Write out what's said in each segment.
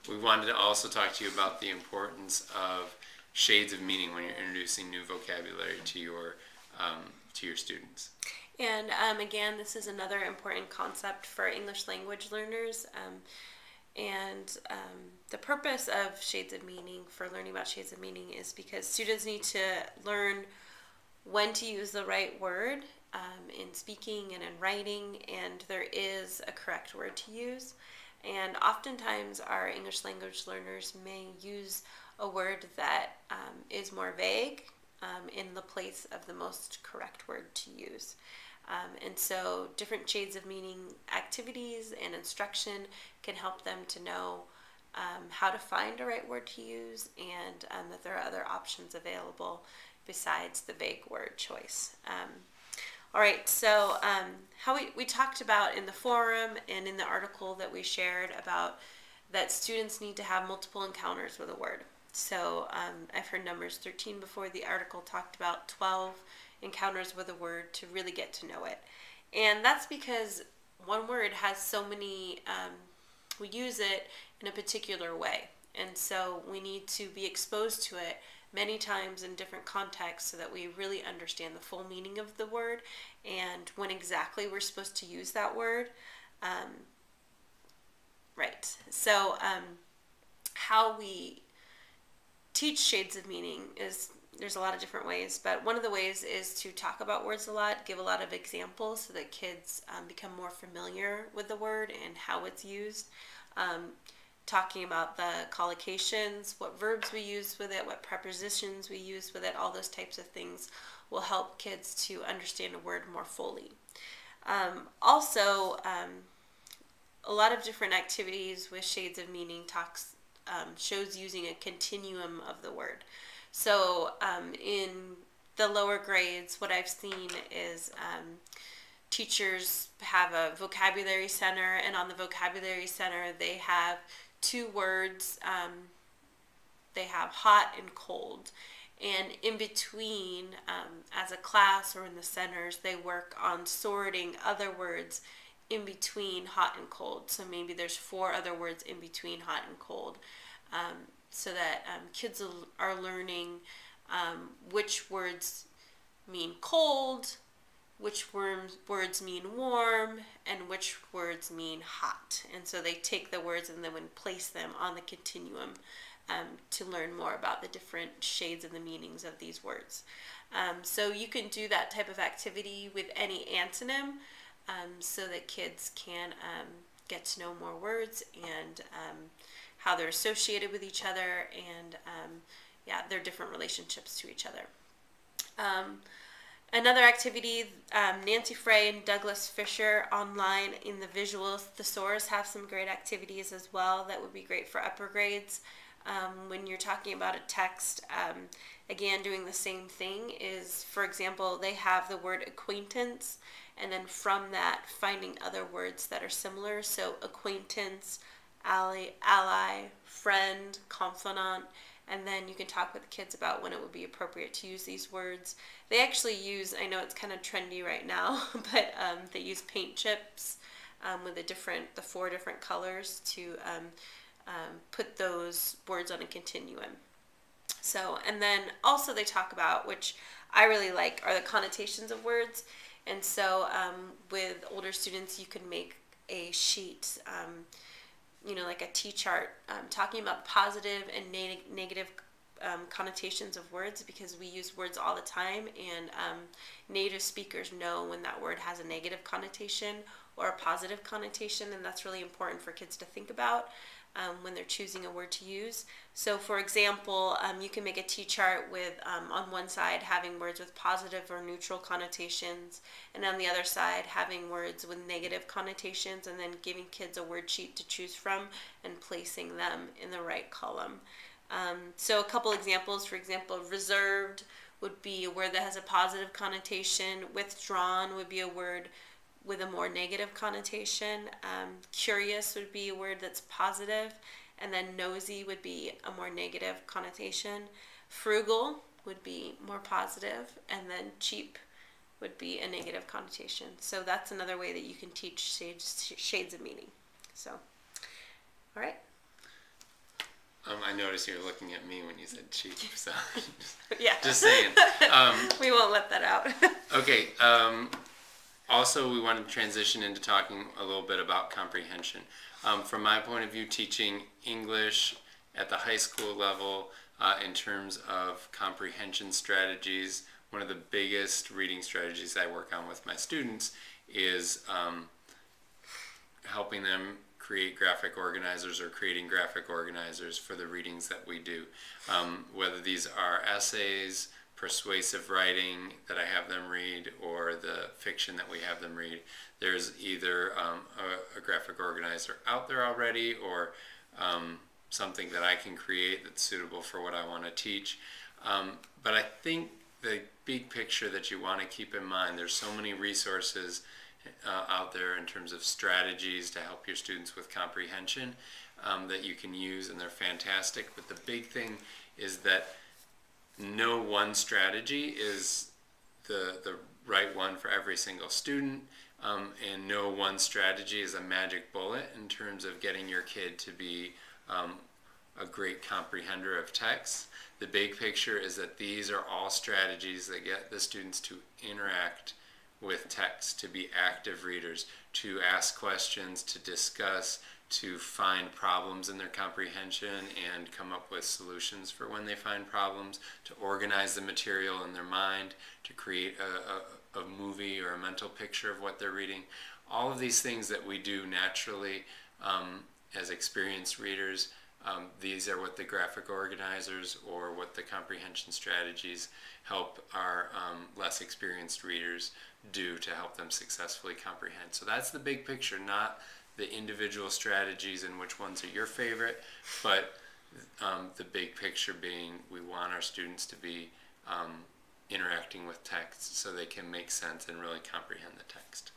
we wanted to also talk to you about the importance of shades of meaning when you're introducing new vocabulary to your students. And again, this is another important concept for English language learners. The purpose of shades of meaning, for learning about shades of meaning, is because students need to learn when to use the right word in speaking and in writing, and there is a correct word to use. And oftentimes our English language learners may use a word that is more vague in the place of the most correct word to use. And so different shades of meaning activities and instruction can help them to know how to find a right word to use, and that there are other options available besides the vague word choice. All right, so how we talked about in the forum and in the article that we shared about that students need to have multiple encounters with a word. So I've heard numbers 13 before. The article talked about 12 encounters with a word to really get to know it. And that's because one word has so many, we use it in a particular way. And so we need to be exposed to it many times in different contexts so that we really understand the full meaning of the word and when exactly we're supposed to use that word. Right. So how we teach shades of meaning is, there's a lot of different ways, but one of the ways is to talk about words a lot, give a lot of examples so that kids become more familiar with the word and how it's used. Talking about the collocations, what verbs we use with it, what prepositions we use with it, all those types of things will help kids to understand a word more fully. Also, a lot of different activities with shades of meaning shows using a continuum of the word. So in the lower grades, what I've seen is teachers have a vocabulary center, and on the vocabulary center they have two words. They have hot and cold, and in between, as a class or in the centers, they work on sorting other words in between hot and cold. So maybe there's 4 other words in between hot and cold, so that kids are learning which words mean cold, which words mean warm, and which words mean hot. And so they take the words and then would place them on the continuum to learn more about the different shades of the meanings of these words. So you can do that type of activity with any antonym so that kids can get to know more words and how they're associated with each other, and their different relationships to each other. Another activity, Nancy Frey and Douglas Fisher online in the visual thesaurus have some great activities as well that would be great for upper grades. When you're talking about a text, again, doing the same thing is, for example, they have the word acquaintance, and then from that finding other words that are similar. So acquaintance, ally, friend, confidant, and then you can talk with the kids about when it would be appropriate to use these words. They actually use, I know it's kind of trendy right now, but they use paint chips with the 4 different colors to put those words on a continuum. So, and then also they talk about, which I really like, are the connotations of words. And so with older students, you can make a sheet, like a T-chart, talking about positive and negative connotations of words, because we use words all the time, and native speakers know when that word has a negative connotation or a positive connotation, and that's really important for kids to think about when they're choosing a word to use. So for example, you can make a T-chart with on one side having words with positive or neutral connotations, and on the other side having words with negative connotations, and then giving kids a word sheet to choose from and placing them in the right column. So a couple examples, for example, reserved would be a word that has a positive connotation. Withdrawn would be a word with a more negative connotation. Curious would be a word that's positive, and then nosy would be a more negative connotation. Frugal would be more positive, and then cheap would be a negative connotation. So that's another way that you can teach shades of meaning. So, all right. noticed you were looking at me when you said cheap, so Yeah. just saying. We won't let that out. Okay. Also, we want to transition into talking a little bit about comprehension. From my point of view, teaching English at the high school level in terms of comprehension strategies, one of the biggest reading strategies I work on with my students is helping them create graphic organizers or creating graphic organizers for the readings that we do. Whether these are essays, persuasive writing that I have them read, or the fiction that we have them read, there's either a graphic organizer out there already, or something that I can create that's suitable for what I want to teach. But I think the big picture that you want to keep in mind, there's so many resources out there in terms of strategies to help your students with comprehension that you can use, and they're fantastic. But the big thing is that no one strategy is the right one for every single student, and no one strategy is a magic bullet in terms of getting your kid to be a great comprehender of text. The big picture is that these are all strategies that get the students to interact with text, to be active readers, to ask questions, to discuss, to find problems in their comprehension and come up with solutions for when they find problems, to organize the material in their mind, to create a movie or a mental picture of what they're reading. All of these things that we do naturally as experienced readers, these are what the graphic organizers or what the comprehension strategies help our less experienced readers do to help them successfully comprehend. So that's the big picture, not the individual strategies and which ones are your favorite, but the big picture being we want our students to be interacting with text so they can make sense and really comprehend the text.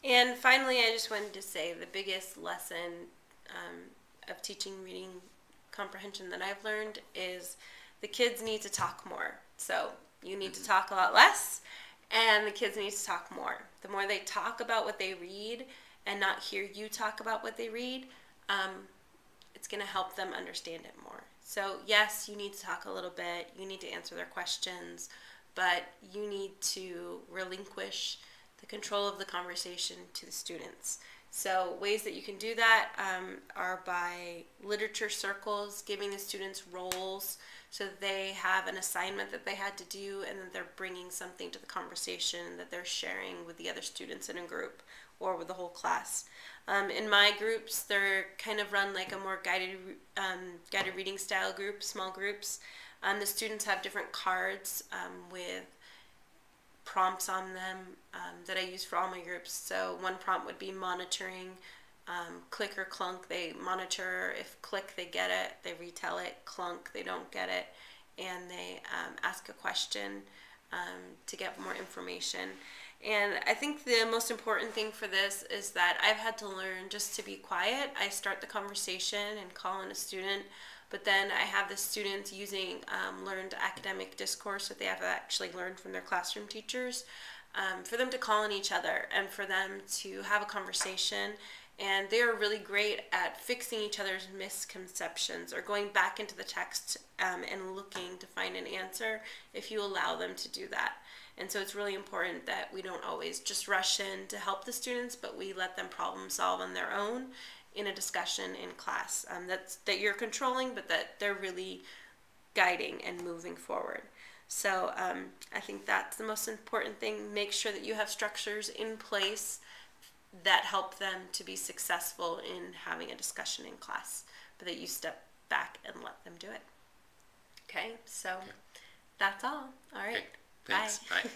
And finally, I just wanted to say the biggest lesson of teaching reading comprehension that I've learned is the kids need to talk more. So you need to talk a lot less, and the kids need to talk more. The more they talk about what they read and not hear you talk about what they read, it's going to help them understand it more. So yes, you need to talk a little bit, you need to answer their questions, but you need to relinquish the control of the conversation to the students. So ways that you can do that are by literature circles, giving the students roles so that they have an assignment that they had to do, and that they're bringing something to the conversation that they're sharing with the other students in a group or with the whole class. In my groups, they're kind of run like a more guided reading style group, small groups. The students have different cards with prompts on them that I use for all my groups. So one prompt would be monitoring, click or clunk. They monitor. If click, they get it. They retell it. Clunk, they don't get it. And they ask a question to get more information. And I think the most important thing for this is that I've had to learn just to be quiet. I start the conversation and call in a student, but then I have the students using learned academic discourse that they have actually learned from their classroom teachers, for them to call in each other and for them to have a conversation. And they are really great at fixing each other's misconceptions or going back into the text and looking to find an answer if you allow them to do that. And so it's really important that we don't always just rush in to help the students, but we let them problem solve on their own in a discussion in class. That you're controlling, but that they're really guiding and moving forward. So I think that's the most important thing. Make sure that you have structures in place that help them to be successful in having a discussion in class, but that you step back and let them do it. Okay, so that's all. All right. Okay. Thanks. Bye.